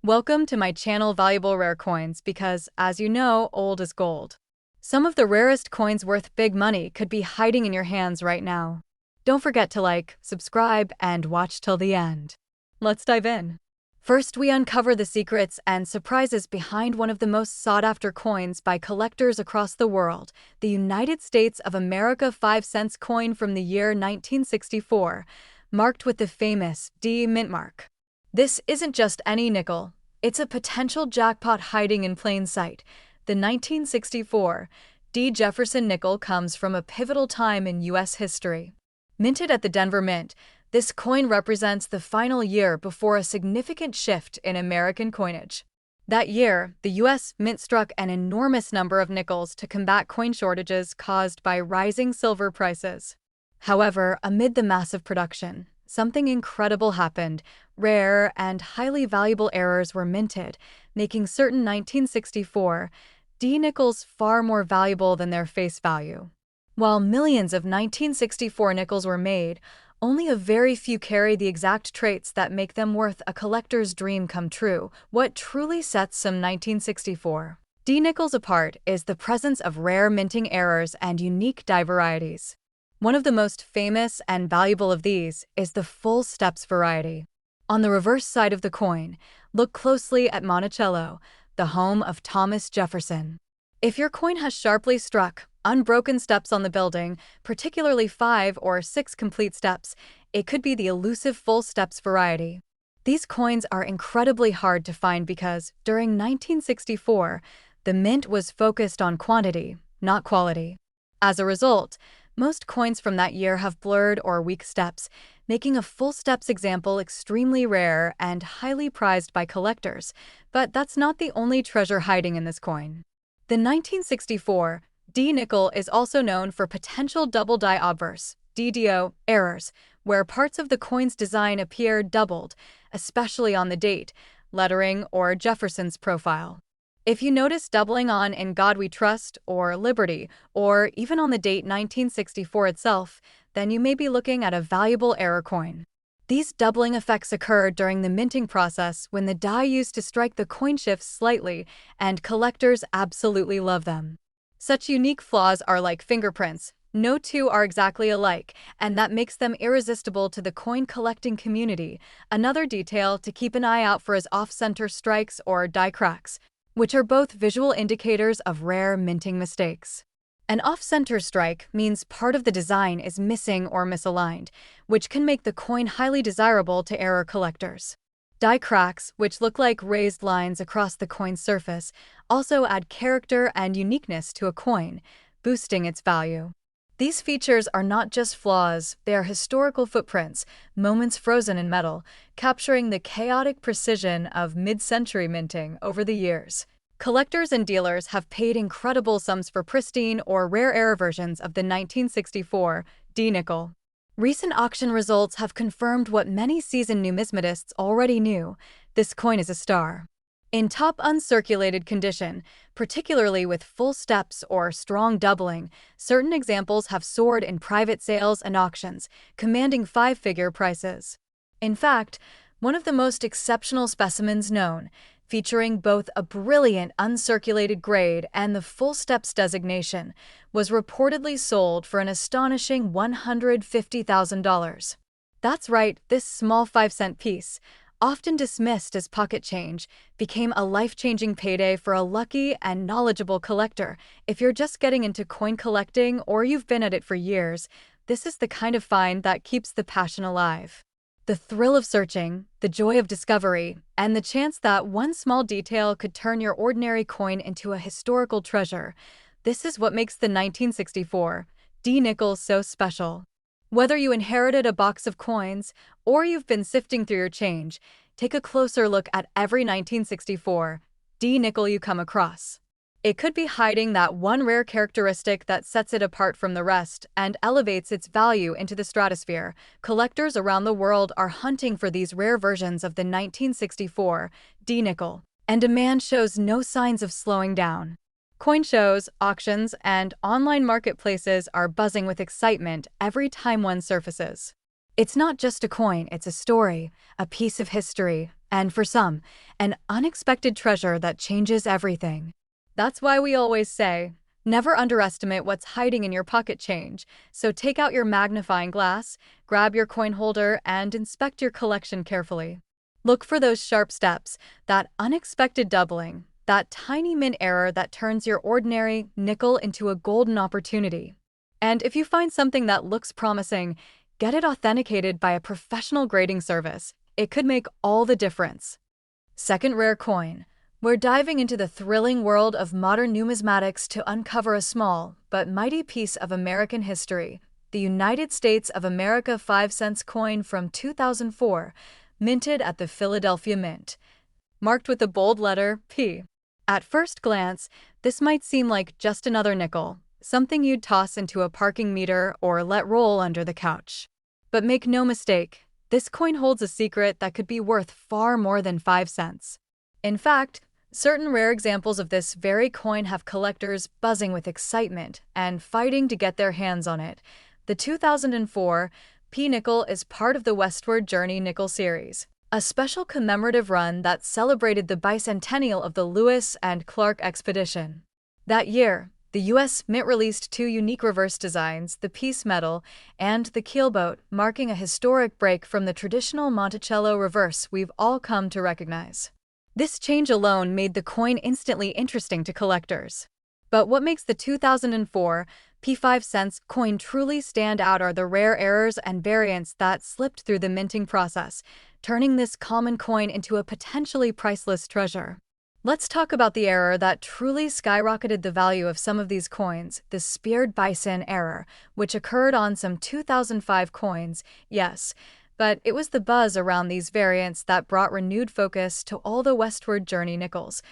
Welcome to my channel Valuable Rare Coins because, as you know, old is gold. Some of the rarest coins worth big money could be hiding in your hands right now. Don't forget to like, subscribe, and watch till the end. Let's dive in. First, we uncover the secrets and surprises behind one of the most sought-after coins by collectors across the world, the United States of America 5-cent coin from the year 1964, marked with the famous D mint mark. This isn't just any nickel. It's a potential jackpot hiding in plain sight. The 1964 D. Jefferson nickel comes from a pivotal time in U.S. history. Minted at the Denver Mint, this coin represents the final year before a significant shift in American coinage. That year, the U.S. Mint struck an enormous number of nickels to combat coin shortages caused by rising silver prices. However, amid the massive production, something incredible happened. Rare and highly valuable errors were minted, making certain 1964 D nickels far more valuable than their face value. While millions of 1964 nickels were made, only a very few carry the exact traits that make them worth a collector's dream come true. What truly sets some 1964 D nickels apart is the presence of rare minting errors and unique die varieties. One of the most famous and valuable of these is the full steps variety. On the reverse side of the coin, look closely at Monticello, the home of Thomas Jefferson. If your coin has sharply struck, unbroken steps on the building, particularly 5 or 6 complete steps, it could be the elusive full steps variety. These coins are incredibly hard to find because, during 1964, the mint was focused on quantity, not quality. As a result, most coins from that year have blurred or weak steps, making a full steps example extremely rare and highly prized by collectors. But that's not the only treasure hiding in this coin. The 1964 D nickel is also known for potential double die obverse (DDO) errors, where parts of the coin's design appear doubled, especially on the date, lettering, or Jefferson's profile. If you notice doubling on "In God We Trust" or "Liberty," or even on the date 1964 itself, then you may be looking at a valuable error coin. These doubling effects occur during the minting process when the die used to strike the coin shifts slightly, and collectors absolutely love them. Such unique flaws are like fingerprints. No two are exactly alike, and that makes them irresistible to the coin collecting community. Another detail to keep an eye out for is off-center strikes or die cracks, which are both visual indicators of rare minting mistakes. An off-center strike means part of the design is missing or misaligned, which can make the coin highly desirable to error collectors. Die cracks, which look like raised lines across the coin's surface, also add character and uniqueness to a coin, boosting its value. These features are not just flaws, they are historical footprints, moments frozen in metal, capturing the chaotic precision of mid-century minting over the years. Collectors and dealers have paid incredible sums for pristine or rare error versions of the 1964 D nickel. Recent auction results have confirmed what many seasoned numismatists already knew: this coin is a star. In top uncirculated condition, particularly with full steps or strong doubling, certain examples have soared in private sales and auctions, commanding 5-figure prices. In fact, one of the most exceptional specimens known, featuring both a brilliant uncirculated grade and the full steps designation, was reportedly sold for an astonishing $150,000. That's right, this small 5-cent piece, often dismissed as pocket change, became a life-changing payday for a lucky and knowledgeable collector. If you're just getting into coin collecting or you've been at it for years, this is the kind of find that keeps the passion alive. The thrill of searching, the joy of discovery, and the chance that one small detail could turn your ordinary coin into a historical treasure. This is what makes the 1964 D nickel so special. Whether you inherited a box of coins or you've been sifting through your change, take a closer look at every 1964 D nickel you come across. It could be hiding that one rare characteristic that sets it apart from the rest and elevates its value into the stratosphere. Collectors around the world are hunting for these rare versions of the 1964 D nickel, and demand shows no signs of slowing down. Coin shows, auctions, and online marketplaces are buzzing with excitement every time one surfaces. It's not just a coin, it's a story, a piece of history, And for some, an unexpected treasure that changes everything. That's why we always say, never underestimate what's hiding in your pocket change. So take out your magnifying glass, grab your coin holder, and inspect your collection carefully. Look for those sharp steps, that unexpected doubling, that tiny mint error that turns your ordinary nickel into a golden opportunity. And if you find something that looks promising, get it authenticated by a professional grading service. It could make all the difference. Second rare coin. We're diving into the thrilling world of modern numismatics to uncover a small but mighty piece of American history, the United States of America 5-cent coin from 2004, minted at the Philadelphia Mint, marked with the bold letter P. At first glance, this might seem like just another nickel, something you'd toss into a parking meter or let roll under the couch. But make no mistake, this coin holds a secret that could be worth far more than 5 cents. In fact, certain rare examples of this very coin have collectors buzzing with excitement and fighting to get their hands on it. The 2004 P nickel is part of the Westward Journey nickel series, a special commemorative run that celebrated the bicentennial of the Lewis and Clark expedition. That year, the U.S. Mint released two unique reverse designs, the piece medal and the keelboat, marking a historic break from the traditional Monticello reverse we've all come to recognize. This change alone made the coin instantly interesting to collectors. But what makes the 2004 P5 cents coin truly stand out are the rare errors and variants that slipped through the minting process, turning this common coin into a potentially priceless treasure. Let's talk about the error that truly skyrocketed the value of some of these coins, the speared bison error, which occurred on some 2005 coins. Yes, but it was the buzz around these variants that brought renewed focus to all the Westward Journey nickels,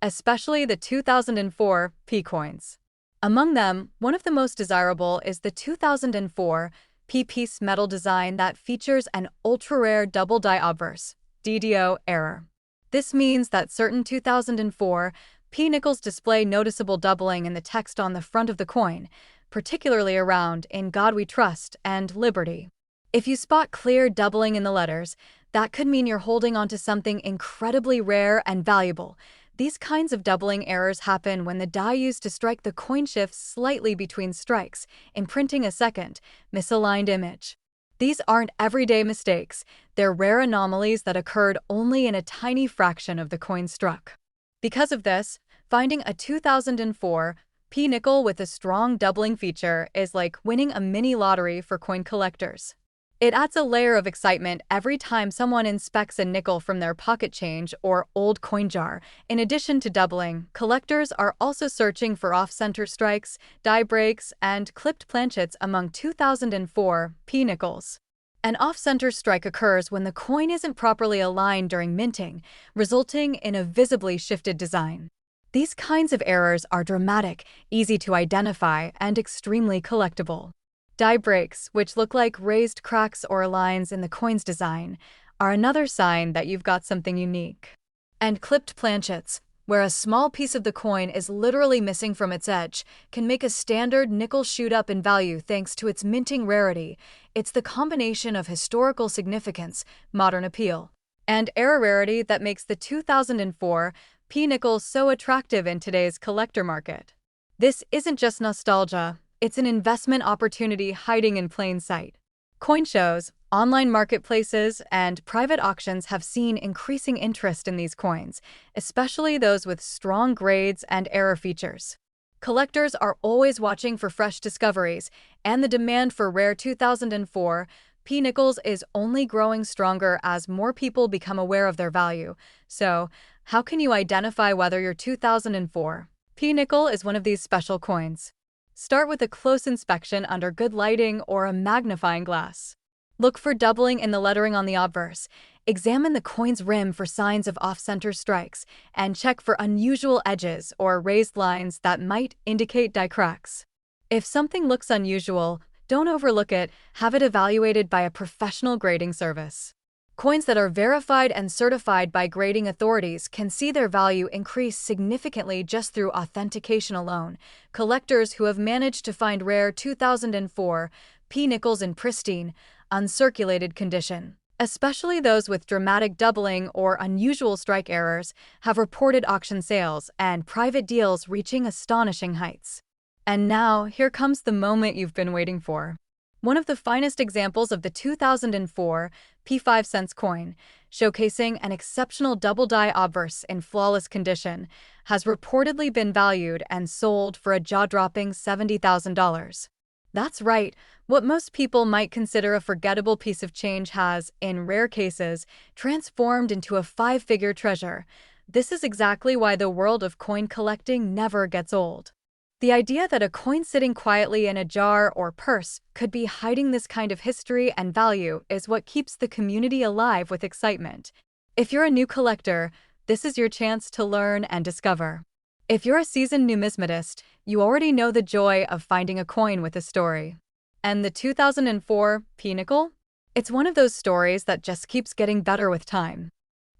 especially the 2004 P coins. Among them, one of the most desirable is the 2004 P piece metal design that features an ultra-rare double-die obverse, DDO error. This means that certain 2004 P nickels display noticeable doubling in the text on the front of the coin, particularly around "In God We Trust" and "Liberty." If you spot clear doubling in the letters, that could mean you're holding onto something incredibly rare and valuable. These kinds of doubling errors happen when the die used to strike the coin shifts slightly between strikes, imprinting a second, misaligned image. These aren't everyday mistakes, they're rare anomalies that occurred only in a tiny fraction of the coin struck. Because of this, finding a 2004 P nickel with a strong doubling feature is like winning a mini lottery for coin collectors. It adds a layer of excitement every time someone inspects a nickel from their pocket change or old coin jar. In addition to doubling, collectors are also searching for off-center strikes, die breaks, and clipped planchets among 2004 P nickels. An off-center strike occurs when the coin isn't properly aligned during minting, resulting in a visibly shifted design. These kinds of errors are dramatic, easy to identify, and extremely collectible. Die breaks, which look like raised cracks or lines in the coin's design, are another sign that you've got something unique. And clipped planchets, where a small piece of the coin is literally missing from its edge, can make a standard nickel shoot up in value thanks to its minting rarity. It's the combination of historical significance, modern appeal, and error rarity that makes the 2004 P nickel so attractive in today's collector market. This isn't just nostalgia. It's an investment opportunity hiding in plain sight. Coin shows, online marketplaces, and private auctions have seen increasing interest in these coins, especially those with strong grades and error features. Collectors are always watching for fresh discoveries, and the demand for rare 2004 P nickels is only growing stronger as more people become aware of their value. So, how can you identify whether your 2004 P nickel is one of these special coins? Start with a close inspection under good lighting or a magnifying glass. Look for doubling in the lettering on the obverse. Examine the coin's rim for signs of off-center strikes, and check for unusual edges or raised lines that might indicate die cracks. If something looks unusual, don't overlook it. Have it evaluated by a professional grading service. Coins that are verified and certified by grading authorities can see their value increase significantly just through authentication alone. Collectors who have managed to find rare 2004 P nickels in pristine, uncirculated condition Especially those with dramatic doubling or unusual strike errors have reported auction sales and private deals reaching astonishing heights. And now, here comes the moment you've been waiting for. One of the finest examples of the 2004 P5 cents coin, showcasing an exceptional double-die obverse in flawless condition, has reportedly been valued and sold for a jaw-dropping $70,000. That's right, what most people might consider a forgettable piece of change has, in rare cases, transformed into a five-figure treasure. This is exactly why the world of coin collecting never gets old. The idea that a coin sitting quietly in a jar or purse could be hiding this kind of history and value is what keeps the community alive with excitement. If you're a new collector, this is your chance to learn and discover. If you're a seasoned numismatist, you already know the joy of finding a coin with a story. And the 2004 P-nickel? It's one of those stories that just keeps getting better with time.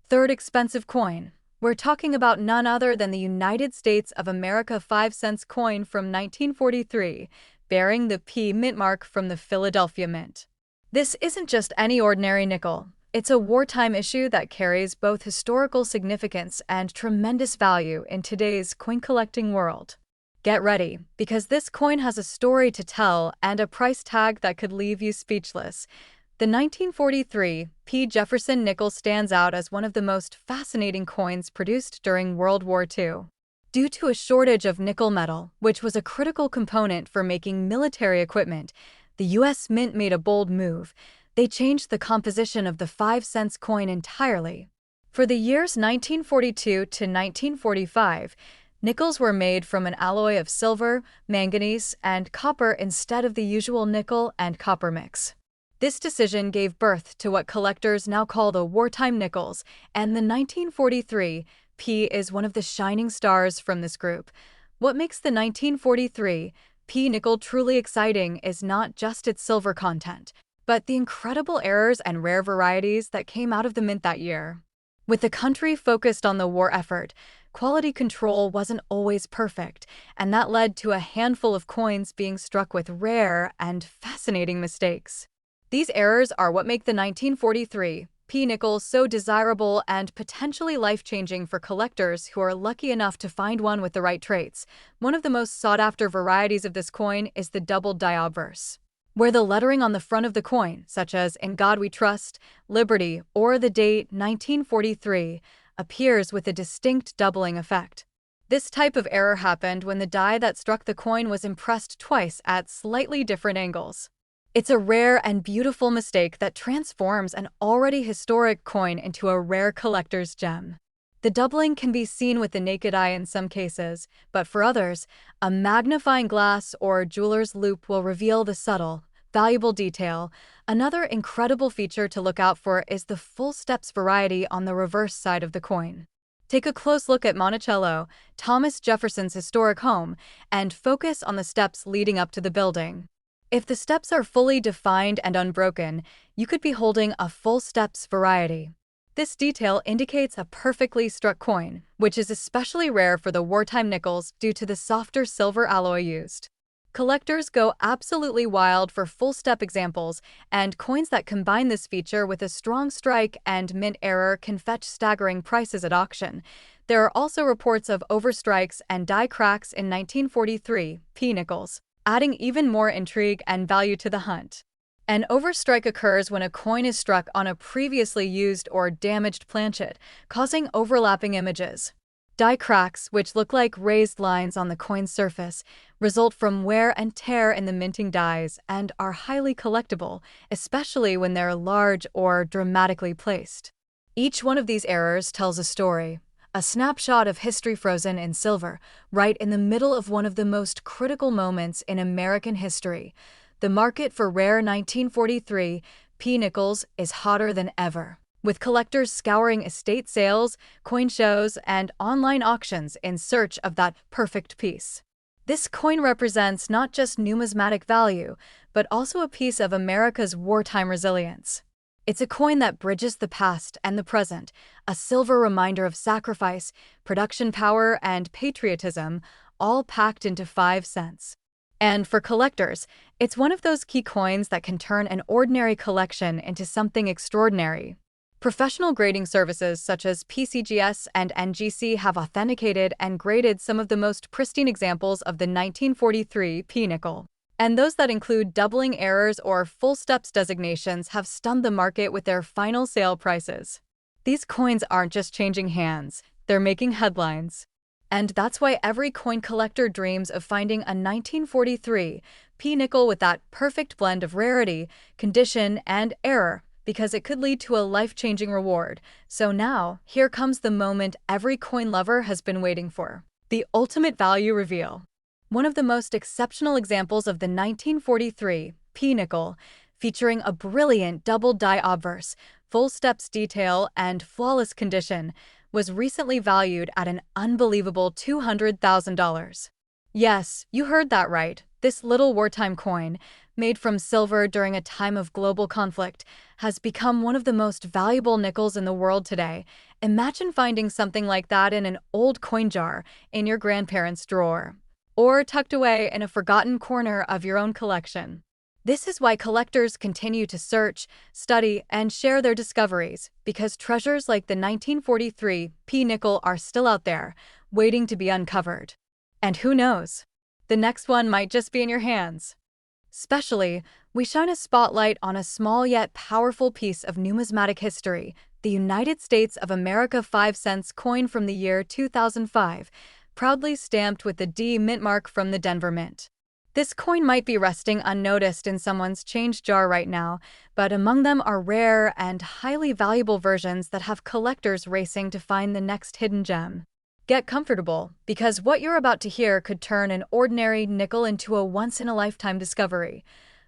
Third expensive coin. We're talking about none other than the United States of America 5 cents coin from 1943, bearing the P mint mark from the Philadelphia Mint. This isn't just any ordinary nickel. It's a wartime issue that carries both historical significance and tremendous value in today's coin collecting world. Get ready, because this coin has a story to tell and a price tag that could leave you speechless. The 1943 P. Jefferson nickel stands out as one of the most fascinating coins produced during World War II. Due to a shortage of nickel metal, which was a critical component for making military equipment, the U.S. Mint made a bold move. They changed the composition of the 5 cents coin entirely. For the years 1942 to 1945, nickels were made from an alloy of silver, manganese, and copper instead of the usual nickel and copper mix. This decision gave birth to what collectors now call the wartime nickels, and the 1943 P is one of the shining stars from this group. What makes the 1943 P nickel truly exciting is not just its silver content, but the incredible errors and rare varieties that came out of the mint that year. With the country focused on the war effort, quality control wasn't always perfect, and that led to a handful of coins being struck with rare and fascinating mistakes. These errors are what make the 1943 P nickel so desirable and potentially life-changing for collectors who are lucky enough to find one with the right traits. One of the most sought-after varieties of this coin is the double-die obverse, where the lettering on the front of the coin, such as "In God We Trust," "Liberty," or the date 1943, appears with a distinct doubling effect. This type of error happened when the die that struck the coin was impressed twice at slightly different angles. It's a rare and beautiful mistake that transforms an already historic coin into a rare collector's gem. The doubling can be seen with the naked eye in some cases, but for others, a magnifying glass or jeweler's loupe will reveal the subtle, valuable detail. Another incredible feature to look out for is the full steps variety on the reverse side of the coin. Take a close look at Monticello, Thomas Jefferson's historic home, and focus on the steps leading up to the building. If the steps are fully defined and unbroken, you could be holding a full steps variety. This detail indicates a perfectly struck coin, which is especially rare for the wartime nickels due to the softer silver alloy used. Collectors go absolutely wild for full-step examples, and coins that combine this feature with a strong strike and mint error can fetch staggering prices at auction. There are also reports of overstrikes and die cracks in 1943 P nickels, adding even more intrigue and value to the hunt. An overstrike occurs when a coin is struck on a previously used or damaged planchet, causing overlapping images. Die cracks, which look like raised lines on the coin's surface, result from wear and tear in the minting dies and are highly collectible, especially when they're large or dramatically placed. Each one of these errors tells a story, a snapshot of history frozen in silver, right in the middle of one of the most critical moments in American history. The market for rare 1943 P nickels is hotter than ever, with collectors scouring estate sales, coin shows, and online auctions in search of that perfect piece. This coin represents not just numismatic value, but also a piece of America's wartime resilience. It's a coin that bridges the past and the present, a silver reminder of sacrifice, production power, and patriotism, all packed into 5 cents. And for collectors, it's one of those key coins that can turn an ordinary collection into something extraordinary. Professional grading services such as PCGS and NGC have authenticated and graded some of the most pristine examples of the 1943 P-nickel. And those that include doubling errors or full steps designations have stunned the market with their final sale prices. These coins aren't just changing hands, they're making headlines. And that's why every coin collector dreams of finding a 1943 P-nickel with that perfect blend of rarity, condition, and error, because it could lead to a life-changing reward. So now, here comes the moment every coin lover has been waiting for. The ultimate value reveal. One of the most exceptional examples of the 1943 P-nickel, featuring a brilliant double die obverse, full steps detail, and flawless condition, was recently valued at an unbelievable $200,000. Yes, you heard that right. This little wartime coin, made from silver during a time of global conflict, has become one of the most valuable nickels in the world today. Imagine finding something like that in an old coin jar in your grandparents' drawer, or tucked away in a forgotten corner of your own collection. This is why collectors continue to search, study, and share their discoveries, because treasures like the 1943 P-nickel are still out there, waiting to be uncovered. And who knows? The next one might just be in your hands. Especially, we shine a spotlight on a small yet powerful piece of numismatic history, the United States of America 5-cent coin from the year 2005, proudly stamped with the D mint mark from the Denver Mint. This coin might be resting unnoticed in someone's change jar right now, but among them are rare and highly valuable versions that have collectors racing to find the next hidden gem. Get comfortable, because what you're about to hear could turn an ordinary nickel into a once-in-a-lifetime discovery.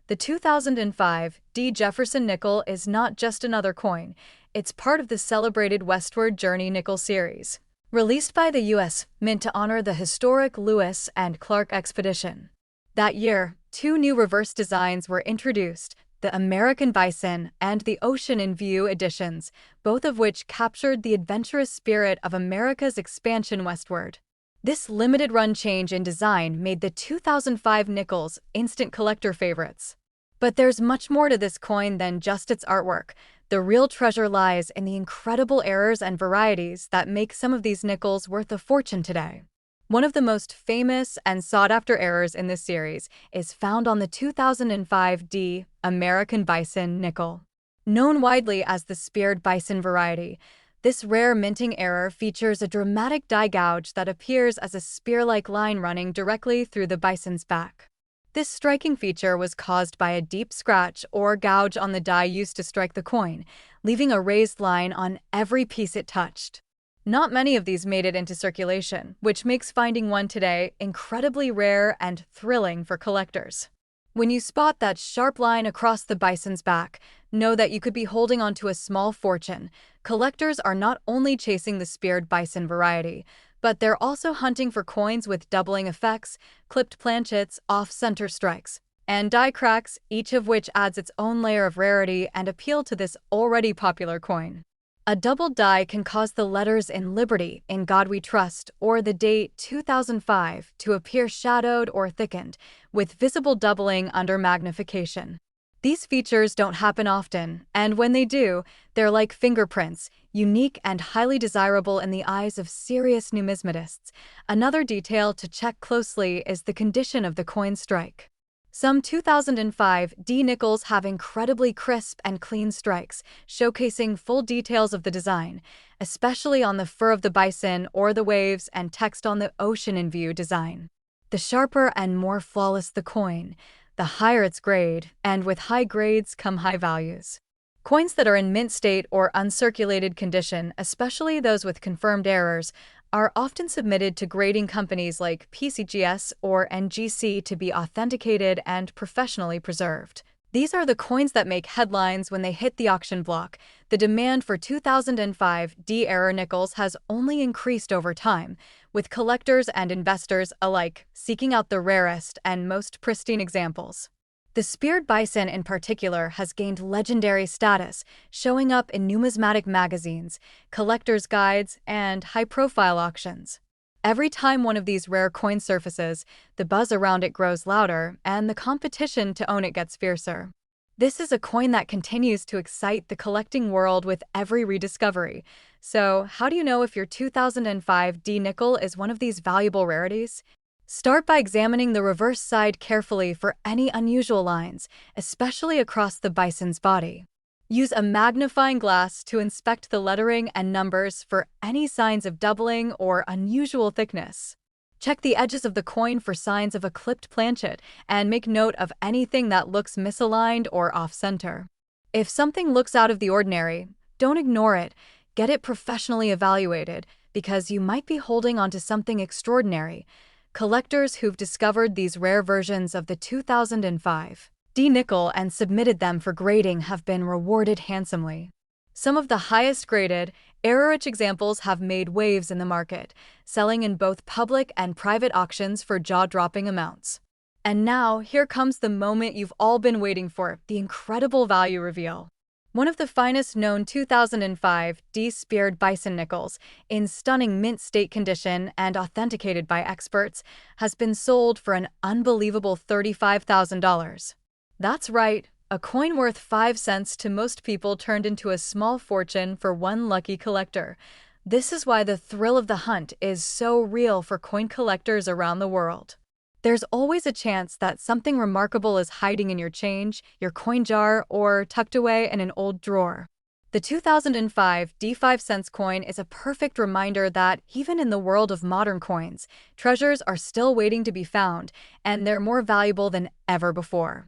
The 2005 D. Jefferson nickel is not just another coin, it's part of the celebrated Westward Journey nickel series, released by the U.S. Mint to honor the historic Lewis and Clark expedition. That year, two new reverse designs were introduced, the American Bison and the Ocean in View editions, both of which captured the adventurous spirit of America's expansion westward. This limited-run change in design made the 2005 nickels instant collector favorites. But there's much more to this coin than just its artwork. The real treasure lies in the incredible errors and varieties that make some of these nickels worth a fortune today. One of the most famous and sought-after errors in this series is found on the 2005 D. American Bison nickel. Known widely as the speared bison variety, this rare minting error features a dramatic die gouge that appears as a spear-like line running directly through the bison's back. This striking feature was caused by a deep scratch or gouge on the die used to strike the coin, leaving a raised line on every piece it touched. Not many of these made it into circulation, which makes finding one today incredibly rare and thrilling for collectors. When you spot that sharp line across the bison's back, know that you could be holding onto a small fortune. Collectors are not only chasing the speared bison variety, but they're also hunting for coins with doubling effects, clipped planchets, off-center strikes, and die cracks, each of which adds its own layer of rarity and appeal to this already popular coin. A double die can cause the letters in Liberty, In God We Trust, or the date 2005 to appear shadowed or thickened, with visible doubling under magnification. These features don't happen often, and when they do, they're like fingerprints, unique and highly desirable in the eyes of serious numismatists. Another detail to check closely is the condition of the coin strike. Some 2005 D nickels have incredibly crisp and clean strikes, showcasing full details of the design, especially on the fur of the bison or the waves and text on the Ocean in View design. The sharper and more flawless the coin, the higher its grade, and with high grades come high values. Coins that are in mint state or uncirculated condition, especially those with confirmed errors, are often submitted to grading companies like PCGS or NGC to be authenticated and professionally preserved. These are the coins that make headlines when they hit the auction block. The demand for 2005 D error nickels has only increased over time, with collectors and investors alike seeking out the rarest and most pristine examples. The speared bison in particular has gained legendary status, showing up in numismatic magazines, collectors' guides, and high-profile auctions. Every time one of these rare coins surfaces, the buzz around it grows louder, and the competition to own it gets fiercer. This is a coin that continues to excite the collecting world with every rediscovery. So, how do you know if your 2005 D nickel is one of these valuable rarities? Start by examining the reverse side carefully for any unusual lines, especially across the bison's body. Use a magnifying glass to inspect the lettering and numbers for any signs of doubling or unusual thickness. Check the edges of the coin for signs of a clipped planchet and make note of anything that looks misaligned or off-center. If something looks out of the ordinary, don't ignore it. Get it professionally evaluated because you might be holding onto something extraordinary. Collectors who've discovered these rare versions of the 2005 D nickel and submitted them for grading have been rewarded handsomely. Some of the highest graded, error-rich examples have made waves in the market, selling in both public and private auctions for jaw-dropping amounts. And now, here comes the moment you've all been waiting for, the incredible value reveal. One of the finest known 2005 D-speared bison nickels, in stunning mint state condition and authenticated by experts, has been sold for an unbelievable $35,000. That's right, a coin worth 5 cents to most people turned into a small fortune for one lucky collector. This is why the thrill of the hunt is so real for coin collectors around the world. There's always a chance that something remarkable is hiding in your change, your coin jar, or tucked away in an old drawer. The 2005 D5 cents coin is a perfect reminder that, even in the world of modern coins, treasures are still waiting to be found, and they're more valuable than ever before.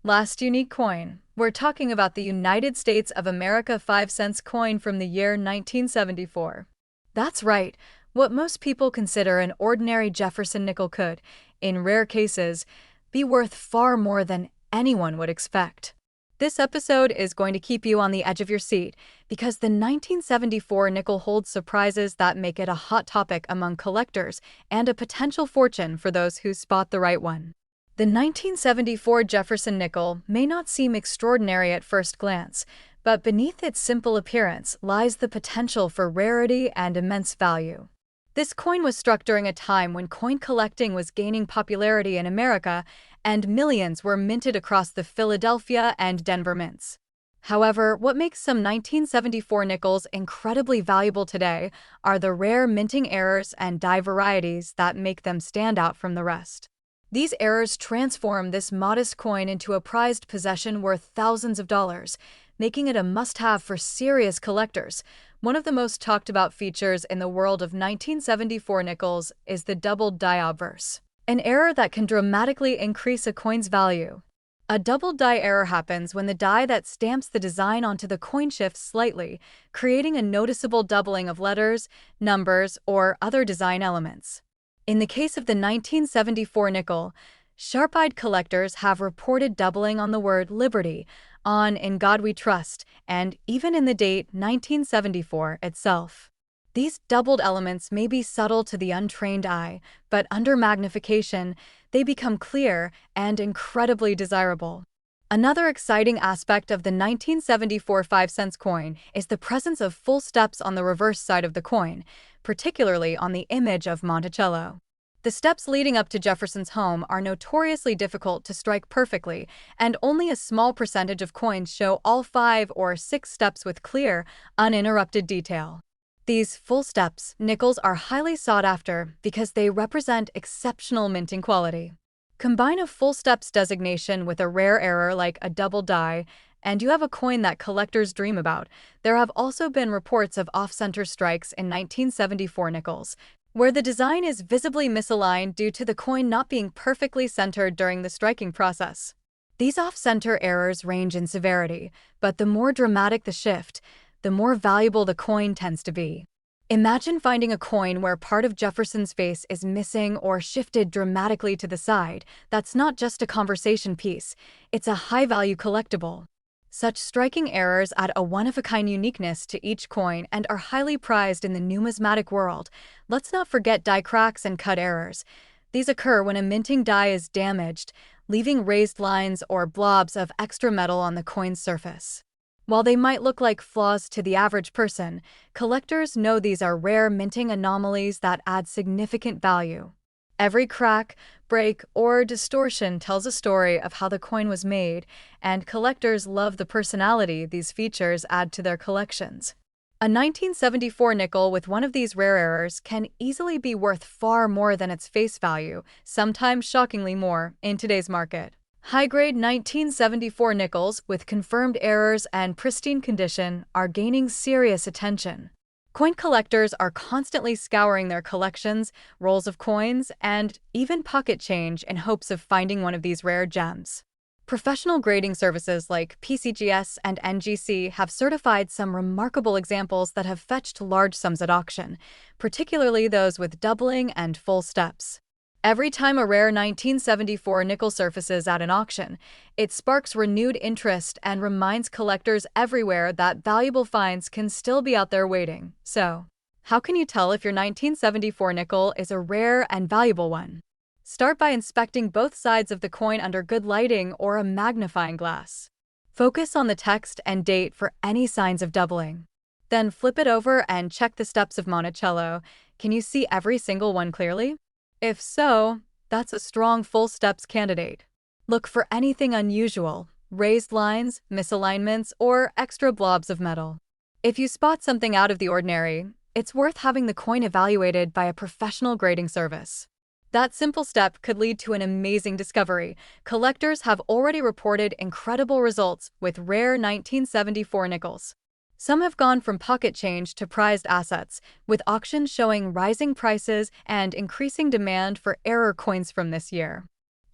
Last unique coin. We're talking about the United States of America 5 cents coin from the year 1974. That's right, what most people consider an ordinary Jefferson nickel could, in rare cases, be worth far more than anyone would expect. This episode is going to keep you on the edge of your seat because the 1974 nickel holds surprises that make it a hot topic among collectors and a potential fortune for those who spot the right one. The 1974 Jefferson nickel may not seem extraordinary at first glance, but beneath its simple appearance lies the potential for rarity and immense value. This coin was struck during a time when coin collecting was gaining popularity in America, and millions were minted across the Philadelphia and Denver mints. However, what makes some 1974 nickels incredibly valuable today are the rare minting errors and die varieties that make them stand out from the rest. These errors transform this modest coin into a prized possession worth thousands of dollars, making it a must-have for serious collectors. One of the most talked about features in the world of 1974 nickels is the doubled die obverse, an error that can dramatically increase a coin's value. A doubled die error happens when the die that stamps the design onto the coin shifts slightly, creating a noticeable doubling of letters, numbers, or other design elements. In the case of the 1974 nickel, sharp-eyed collectors have reported doubling on the word Liberty, on In God We Trust, and even in the date 1974 itself. These doubled elements may be subtle to the untrained eye, but under magnification, they become clear and incredibly desirable. Another exciting aspect of the 1974 5 cents coin is the presence of full steps on the reverse side of the coin, particularly on the image of Monticello. The steps leading up to Jefferson's home are notoriously difficult to strike perfectly, and only a small percentage of coins show all 5 or 6 steps with clear, uninterrupted detail. These full steps nickels are highly sought after because they represent exceptional minting quality. Combine a full steps designation with a rare error like a double die, and you have a coin that collectors dream about. There have also been reports of off-center strikes in 1974 nickels, where the design is visibly misaligned due to the coin not being perfectly centered during the striking process. These off-center errors range in severity, but the more dramatic the shift, the more valuable the coin tends to be. Imagine finding a coin where part of Jefferson's face is missing or shifted dramatically to the side. That's not just a conversation piece, it's a high-value collectible. Such striking errors add a one-of-a-kind uniqueness to each coin and are highly prized in the numismatic world. Let's not forget die cracks and cut errors. These occur when a minting die is damaged, leaving raised lines or blobs of extra metal on the coin's surface. While they might look like flaws to the average person, collectors know these are rare minting anomalies that add significant value. Every crack, break, or distortion tells a story of how the coin was made, and collectors love the personality these features add to their collections. A 1974 nickel with one of these rare errors can easily be worth far more than its face value, sometimes shockingly more, in today's market. High-grade 1974 nickels with confirmed errors and pristine condition are gaining serious attention. Coin collectors are constantly scouring their collections, rolls of coins, and even pocket change in hopes of finding one of these rare gems. Professional grading services like PCGS and NGC have certified some remarkable examples that have fetched large sums at auction, particularly those with doubling and full steps. Every time a rare 1974 nickel surfaces at an auction, it sparks renewed interest and reminds collectors everywhere that valuable finds can still be out there waiting. So, how can you tell if your 1974 nickel is a rare and valuable one? Start by inspecting both sides of the coin under good lighting or a magnifying glass. Focus on the text and date for any signs of doubling. Then flip it over and check the steps of Monticello. Can you see every single one clearly? If so, that's a strong full steps candidate. Look for anything unusual, raised lines, misalignments, or extra blobs of metal. If you spot something out of the ordinary, it's worth having the coin evaluated by a professional grading service. That simple step could lead to an amazing discovery. Collectors have already reported incredible results with rare 1974 nickels. Some have gone from pocket change to prized assets, with auctions showing rising prices and increasing demand for error coins from this year.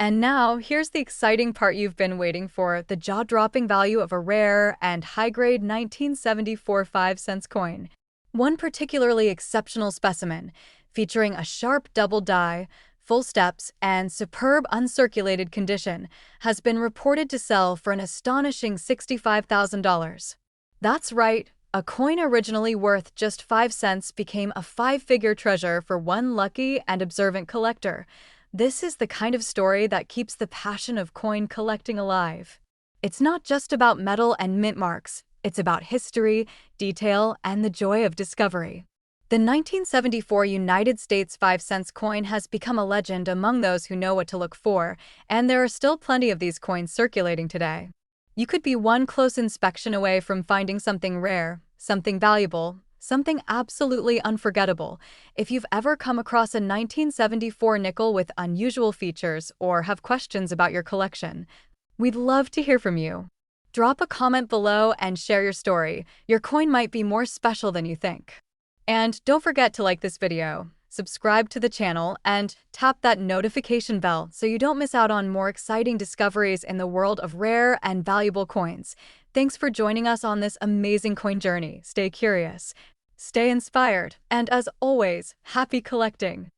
And now, here's the exciting part you've been waiting for, the jaw-dropping value of a rare and high-grade 1974 5-cent coin. One particularly exceptional specimen, featuring a sharp double die, full steps, and superb uncirculated condition, has been reported to sell for an astonishing $65,000. That's right, a coin originally worth just 5 cents became a five-figure treasure for one lucky and observant collector. This is the kind of story that keeps the passion of coin collecting alive. It's not just about metal and mint marks, it's about history, detail, and the joy of discovery. The 1974 United States 5-cent coin has become a legend among those who know what to look for, and there are still plenty of these coins circulating today. You could be one close inspection away from finding something rare, something valuable, something absolutely unforgettable. If you've ever come across a 1974 nickel with unusual features or have questions about your collection, we'd love to hear from you. Drop a comment below and share your story. Your coin might be more special than you think. And don't forget to like this video, subscribe to the channel, and tap that notification bell so you don't miss out on more exciting discoveries in the world of rare and valuable coins. Thanks for joining us on this amazing coin journey. Stay curious, stay inspired, and as always, happy collecting!